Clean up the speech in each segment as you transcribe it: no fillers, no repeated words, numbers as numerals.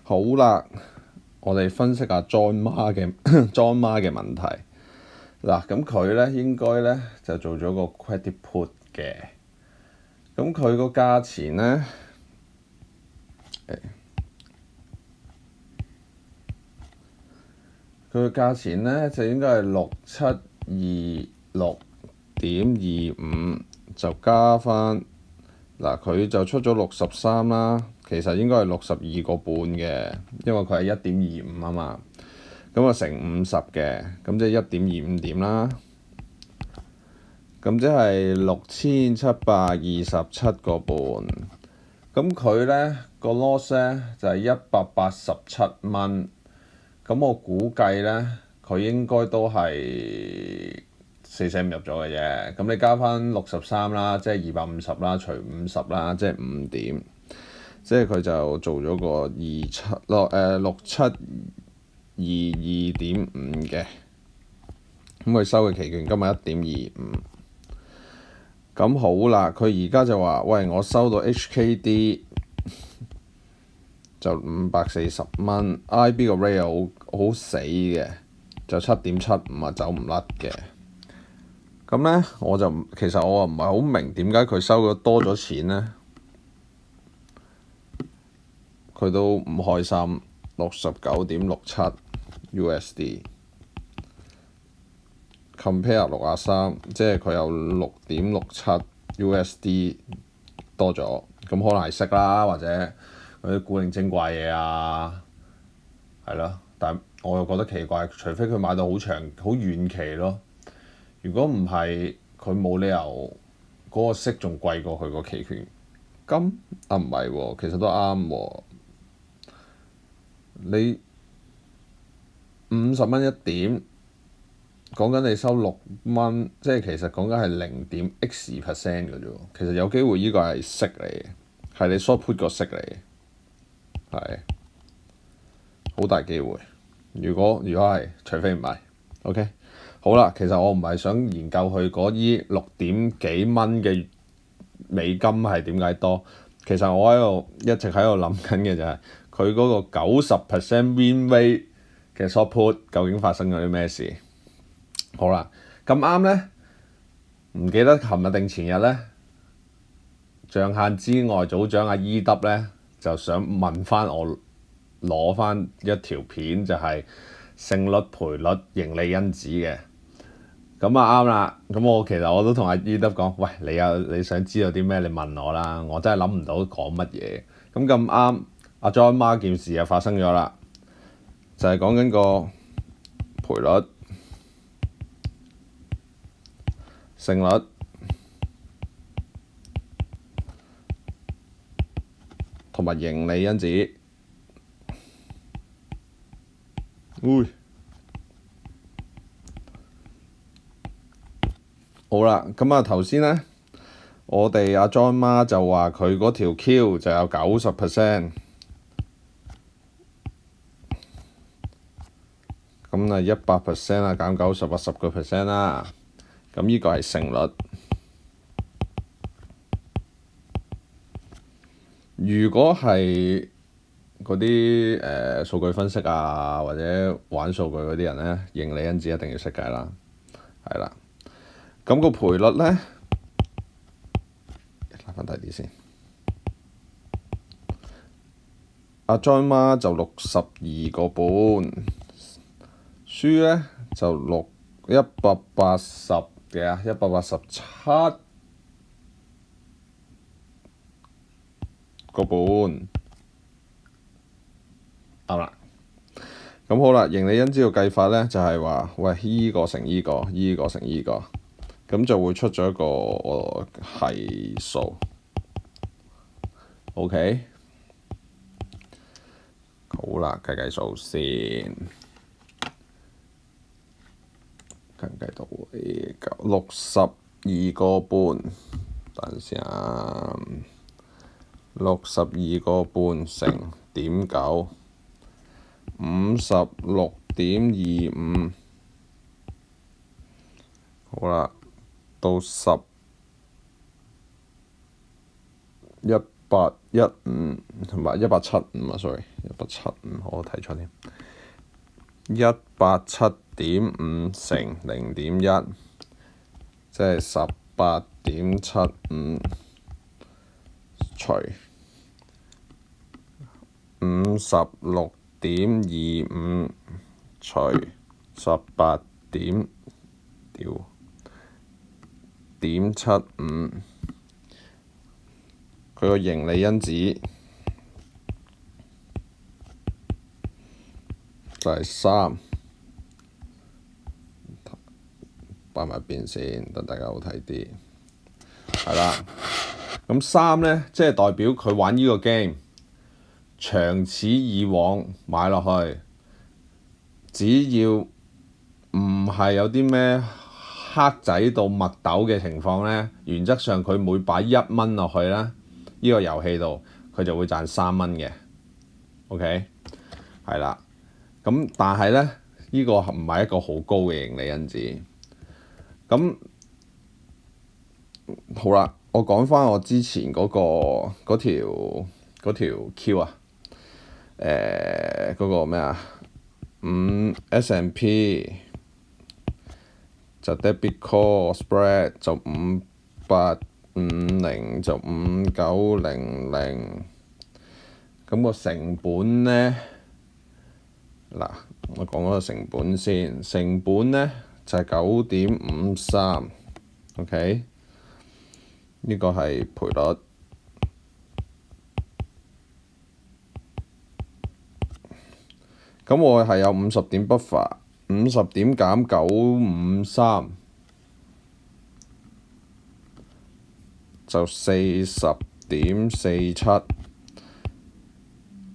好啦，我哋分析下 John Ma 嘅 John Ma 嘅問題。嗱，咁佢咧應該咧就做咗個 credit put 嘅。咁佢個價錢咧，佢個價錢咧就應該係6726.25，就加翻嗱，佢就出咗63啦。其實應該係62個半嘅，因為佢係1.25啊嘛。咁啊乘50嘅，咁即係1.25點啦。咁即係6727個半。咁佢咧個 loss 咧就係187蚊。咁我估計咧，佢應該都係4.5入咗嘅啫。咁你加翻63啦，即係250啦，除50啦，即係5點。即係佢就做咗個6722.5嘅。咁佢收嘅期權今日1.25。咁好啦，佢而家就話：喂，我收到 HKD 就540蚊 ，IB 個 rate 好死嘅，就7.75啊，走唔甩嘅。咁咧，其實我唔係好明點解佢收咗多咗錢咧，佢都唔開心。69.67 USD compare 63，即係佢有6.67 USD 多咗，咁可能係息啦，或者嗰啲古靈精怪嘢啊，係咯。但係我又覺得奇怪，除非佢買到好長好遠期咯。如果唔係，佢冇理由嗰個息仲貴過佢個期權金啊？唔係喎，其實都啱喎。你50蚊一點，講緊你收6蚊，即係其實講緊係0.X% 嘅啫。其實有機會呢個係息嚟嘅，係你 short put 個息嚟嘅，係好大機會。如果係，除非唔係 ，OK。好啦，其實我唔係想研究佢嗰啲6點幾蚊嘅美金係點解多。其實我一直喺度諗緊嘅就係佢嗰個90% win rate 嘅 short put 究竟發生咗啲咩事？好啦，咁啱咧，唔記得琴日定前日咧，象限之外組長阿 E.W 咧就想問翻我攞翻一條片，就係勝率、賠率、盈利因子嘅。咁啊啱啦，咁其實我都同阿 E.W 講，喂，你想知道啲咩？你問我啦，我真係諗唔到講乜嘢。咁啱，阿 John Ma 件事又發生咗啦，就係講緊個賠率、勝率同埋盈利因子。好啦，咁啊頭先咧，我哋阿 John Ma 就話佢嗰條 Q 就有90%，咁啊100%啊減90啊10%啦。咁呢個係勝率。如果係嗰啲數據分析啊，或者玩數據嗰啲人咧，盈利因子一定要識計啦，係啦。咁個賠率咧，拉翻大啲先。阿 John Ma 就62個半，輸咧就187個半，啱啦。咁好啦，盈利因子嘅計法咧就係話，喂，依個乘依個，依個乘依個，咁就會出咗一個係數。OK， 好啦，計數先，計唔計到？62個半，等陣先啊，62個半乘0.9。56.25，好啦，到11 1815同埋1875啊，sorry，1875我睇錯添。187.5乘0.1，即係18.75除56.25除18點75，佢個盈利因子就係3，擺埋邊先，等大家好睇啲。係啦，咁3咧，即係代表佢玩呢個 game，長此以往買落去，只要唔係有啲咩黑仔到墨斗嘅情況咧，原則上佢每擺1蚊落去咧，呢個遊戲度佢就會賺3蚊嘅。OK， 係啦。咁但係咧，呢個唔係一個好高嘅盈利因子。咁好啦，我講翻我之前嗰條 Q 啊，嗰個咩啊，S&P 就 debit call spread 就5850就5900，咁個成本咧，嗱我講嗰個成本先，成本咧就係9.53，OK， 呢個係賠率。咁我係有50點 buffer，50點減953就40.47，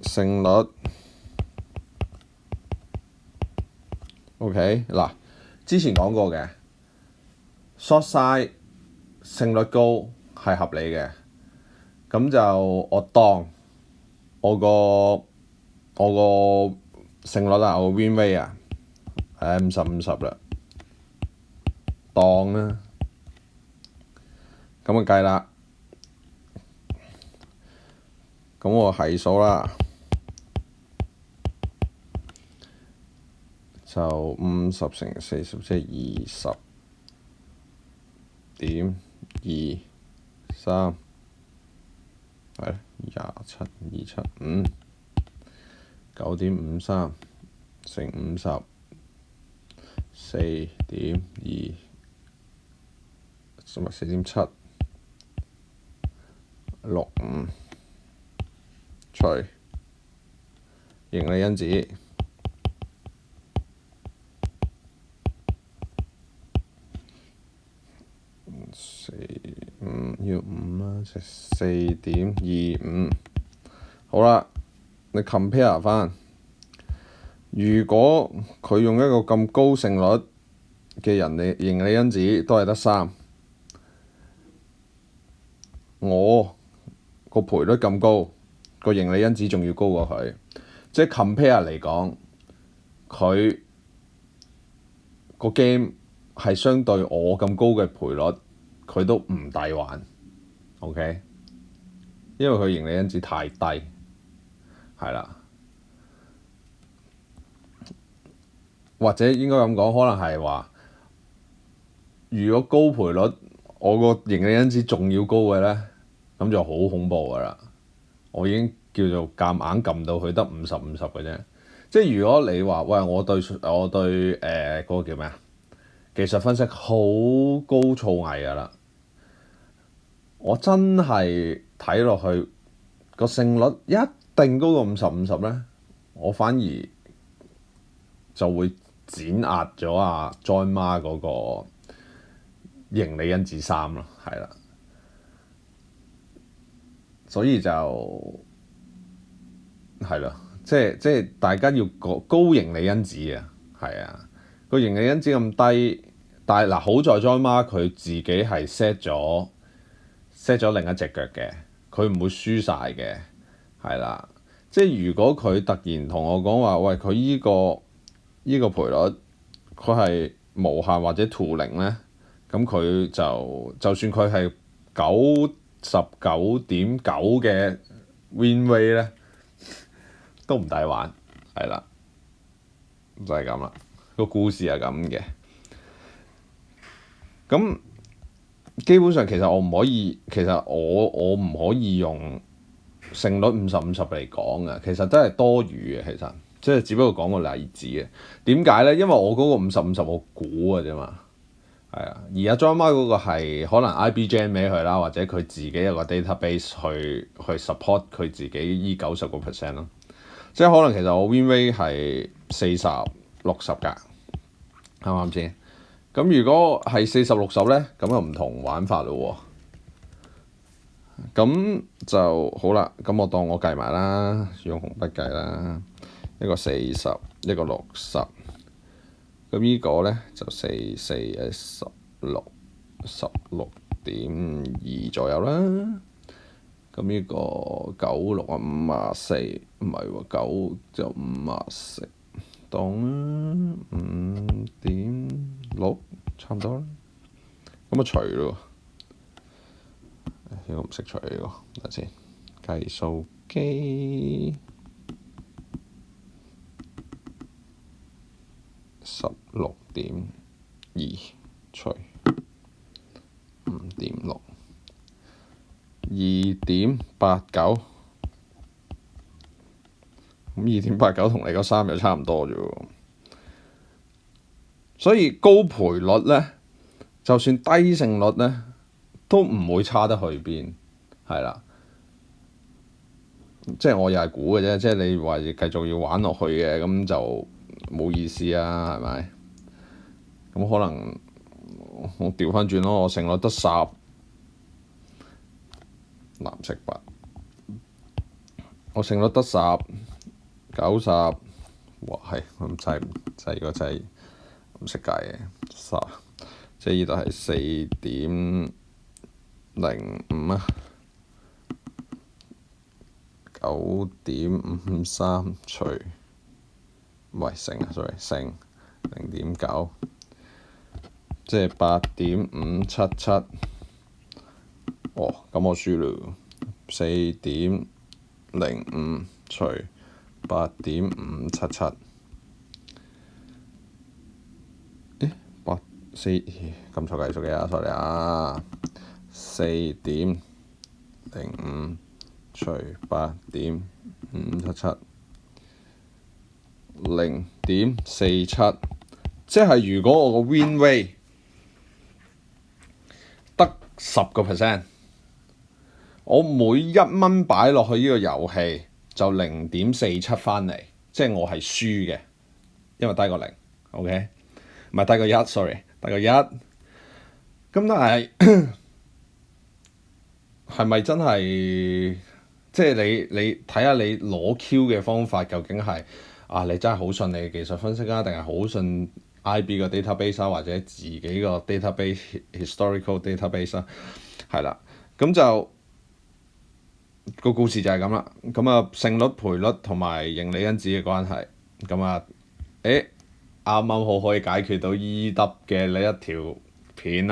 勝率 OK 嗱，之前講過嘅 short side 勝率高係合理嘅，咁就我當我個勝率啦，我個 win rate 啊，50-50啦，當啦，咁就計啦，咁我係數啦，就50乘40即係20.23，係27275。9.53乘50，4.2，同埋4.765除盈利因子要5啦，就4.25。好啦。你 compare 翻，如果佢用一個咁高勝率嘅盈利因子都係得3，我個賠率咁高，個盈利因子仲要高過佢，即係 compare 嚟講，佢個 game 係相對我咁高嘅賠率，佢都唔抵玩。OK， 因為佢盈利因子太低。係啦，或者應該咁講，可能係話，如果高賠率，我個盈利因子仲要高嘅咧，咁就好恐怖㗎啦。我已經叫做夾硬撳到佢得50-50嘅啫。即係如果你話喂，我對嗰個叫咩啊？技術分析好高造詣㗎啦，我真係睇落去個勝率一定高過50-50咧，我反而就會碾壓咗阿 John Ma 嗰個盈利因子3咯，係啦，所以就係咯，即係大家要高盈利因子啊，係啊，個盈利因子咁低，但係嗱好在 John Ma 佢自己係 set 咗另一隻腳嘅，佢唔會輸晒嘅。係啦，即係如果佢突然同我講話，喂，佢依個賠率，佢係無限或者 to 0咧，咁佢就算佢係19.9嘅 win rate 咧，都唔抵玩，係啦，就係咁啦。個故事係咁嘅。咁基本上其實我唔可以，其實我唔可以用勝率50-50嚟講嘅，其實真係多餘嘅。其實即係只不過講個例子嘅。點解咧？因為我嗰個50-50我估嘅啫嘛。係啊，而阿 John Ma 嗰個係可能 IB Jam 俾佢啦，或者佢自己有個 database 去 support 佢自己依90%咯。即係可能其實我 win rate 係40-60㗎，啱唔啱先？咁如果係40-60咧，咁又唔同玩法咯喎。咁就好啦。咁我當我計埋啦，用紅筆計啦，一個40，一個60。咁呢個咧就16.2左右啦。咁呢個96啊54，唔係喎，9就54，當啦5.6，差唔多啦。咁啊除咯，呢個唔識除呢個，等下先，計數機。16.2除5.6，2.89。咁2.89同你個3又差唔多啫喎。所以高賠率咧，就算低勝率咧，都唔會差得去邊，係啦。即係我又係估嘅啫，即係你話繼續要玩落去嘅，咁就冇意思啊，係咪？咁可能我調翻轉咯，我勝率得10，藍色筆，我勝率得10、90，哇係咁滯如果真係唔識計嘅10，即係呢度係4.05啊，9.53除，唔係乘啊 ，sorry 乘0.9。即係8.577，哦，咁我輸咯。4.05除8.577，撳錯計數機啊 ，sorry 啊。4.05除8.577，0.47，即係如果我個 win rate得10%，我每1蚊擺落去呢個遊戲就0.47返嚟，即係我係輸嘅，因為低過0 ，OK， 唔係低過1 ，sorry， 低過1。咁但係係咪真係即係你睇下你攞 Q 嘅方法究竟係你真係好信你嘅技術分析啊，定係好信IB 個 database 啊，或者自己個 database historical database 啊，係啦，咁就個故事就係咁啦。咁啊勝率賠率同埋盈利因子嘅關係，咁啊啱啱好可以解決到 EW 嘅呢一條片啊。